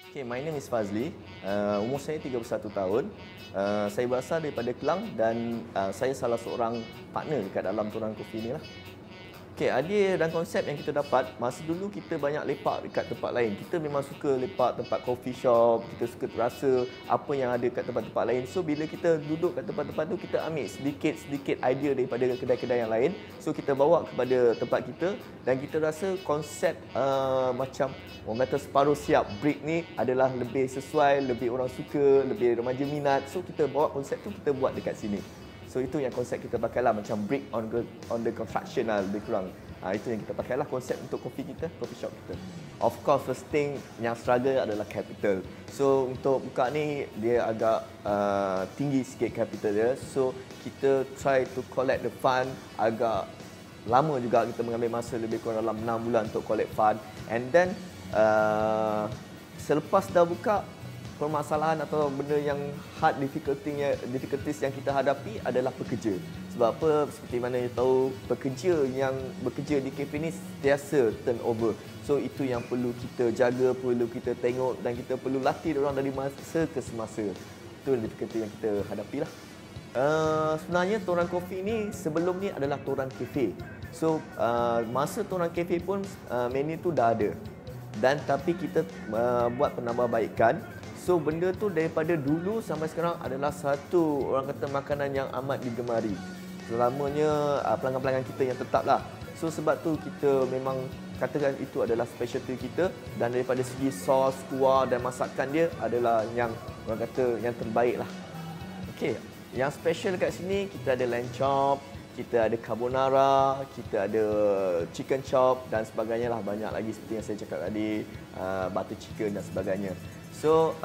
Okay, my name is Fazli. Umur saya 31 tahun. Saya berasal daripada Kelang dan saya salah seorang partner dekat dalam Toran Coffee ni lah. Okey, idea dan konsep yang kita dapat, masa dulu kita banyak lepak dekat tempat lain. Kita memang suka lepak tempat coffee shop, kita suka rasa apa yang ada kat tempat-tempat lain. So bila kita duduk kat tempat-tempat tu, kita ambil sedikit-sedikit idea daripada kedai-kedai yang lain. So kita bawa kepada tempat kita dan kita rasa konsep macam orang kata separuh siap brick ni adalah lebih sesuai, lebih orang suka, lebih remaja minat. So kita bawa konsep tu, kita buat dekat sini. So itu yang konsep kita pakai lah, macam brick on the construction lah lebih kurang. Itu yang kita pakai lah konsep untuk coffee shop kita. Of course, first thing yang struggle adalah capital. So untuk buka ni dia agak tinggi sikit capital dia. So kita try to collect the fund, agak lama juga, kita mengambil masa lebih kurang dalam 6 bulan untuk collect fund. And then selepas dah buka, permasalahan atau benda yang hard difficulties yang kita hadapi adalah pekerja. Sebab apa? Seperti mana you tahu, pekerja yang bekerja di kafe ni sentiasa turnover. So itu yang perlu kita jaga, perlu kita tengok dan kita perlu latih orang dari masa ke semasa. Itu difficulty yang kita hadapi lah. Sebenarnya Toran Coffee ni sebelum ni adalah Toran Cafe. So masa Toran Cafe pun menu tu dah ada. Dan tapi kita buat penambahbaikan. So benda tu daripada dulu sampai sekarang adalah satu orang kata makanan yang amat digemari. Selamanya pelanggan-pelanggan kita yang tetap lah. So sebab tu kita memang katakan itu adalah specialty kita. Dan daripada segi sos, kuah dan masakan dia adalah yang orang kata yang terbaik lah. Okey, yang special kat sini kita ada lamb chop, kita ada carbonara, kita ada chicken chop dan sebagainya lah. Banyak lagi seperti yang saya cakap tadi, butter chicken dan sebagainya. So,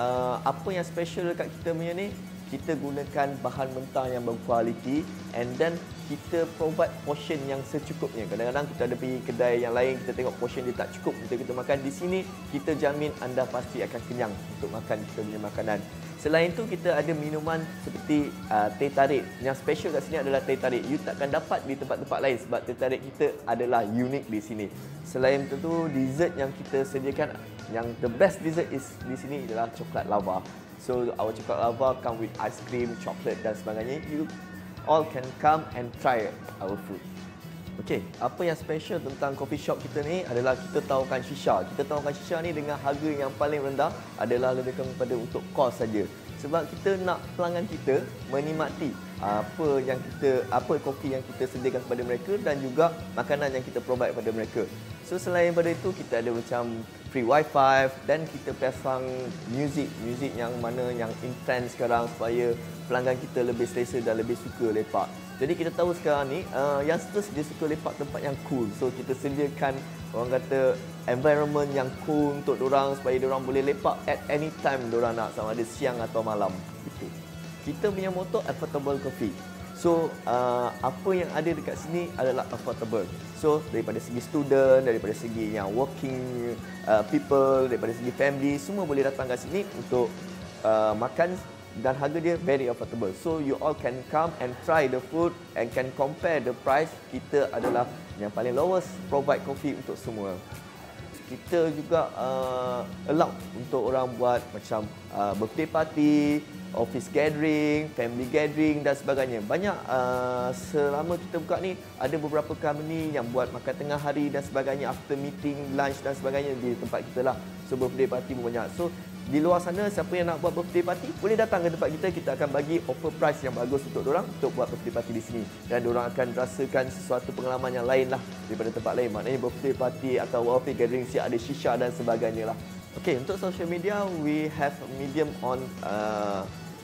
apa yang special dekat kita punya ni, kita gunakan bahan mentah yang berkualiti and then kita provide portion yang secukupnya. Kadang-kadang kita ada pergi kedai yang lain, kita tengok portion dia tak cukup untuk kita makan. Di sini, kita jamin anda pasti akan kenyang untuk makan kita punya makanan. Selain itu, kita ada minuman seperti teh tarik. Yang special kat sini adalah teh tarik. You takkan dapat di tempat-tempat lain sebab teh tarik kita adalah unik di sini. Selain itu, dessert yang kita sediakan, yang the best dessert is di sini adalah coklat lava. So our coklat lava come with ice cream, chocolate dan sebagainya. You all can come and try our food. Okey, apa yang special tentang coffee shop kita ni adalah kita tawarkan shisha. Kita tawarkan shisha ni dengan harga yang paling rendah adalah lebih kepada untuk kos saja. Sebab kita nak pelanggan kita menikmati apa kopi yang kita sediakan kepada mereka dan juga makanan yang kita provide kepada mereka. So selain daripada itu, kita ada macam free wifi dan kita pasang music yang mana yang intense sekarang supaya pelanggan kita lebih selesa dan lebih suka lepak. Jadi kita tahu sekarang ni youngsters dia suka lepak tempat yang cool. So kita sediakan orang kata environment yang cool untuk diorang supaya diorang boleh lepak at any time diorang nak, sama ada siang atau malam. Gitu. Kita punya motto affordable coffee. So apa yang ada dekat sini adalah affordable. So daripada segi student, daripada segi yang working people, daripada segi family, semua boleh datang kat sini untuk makan dan harga dia very affordable. So you all can come and try the food and can compare the price. Kita adalah yang paling lowest provide coffee untuk semua. Kita juga allow untuk orang buat macam birthday party, office gathering, family gathering dan sebagainya. Banyak selama kita buka ni ada beberapa company yang buat makan tengah hari dan sebagainya, after meeting, lunch dan sebagainya di tempat kita lah. So birthday party pun banyak. So di luar sana siapa yang nak buat birthday party boleh datang ke tempat kita. Kita akan bagi offer price yang bagus untuk diorang untuk buat birthday party di sini. Dan diorang akan rasakan sesuatu pengalaman yang lain lah daripada tempat lain. Maknanya birthday party atau office gathering siap ada shisha dan sebagainya lah. Okay, untuk social media, we have a medium on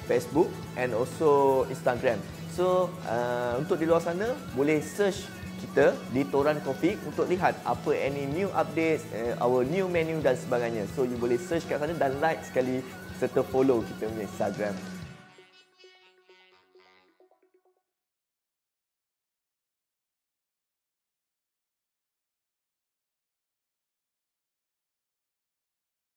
Facebook and also Instagram. So untuk di luar sana boleh search kita di Toran Coffee untuk lihat apa any new updates, our new menu dan sebagainya. So you boleh search kat sana dan like sekali serta follow kita punya Instagram.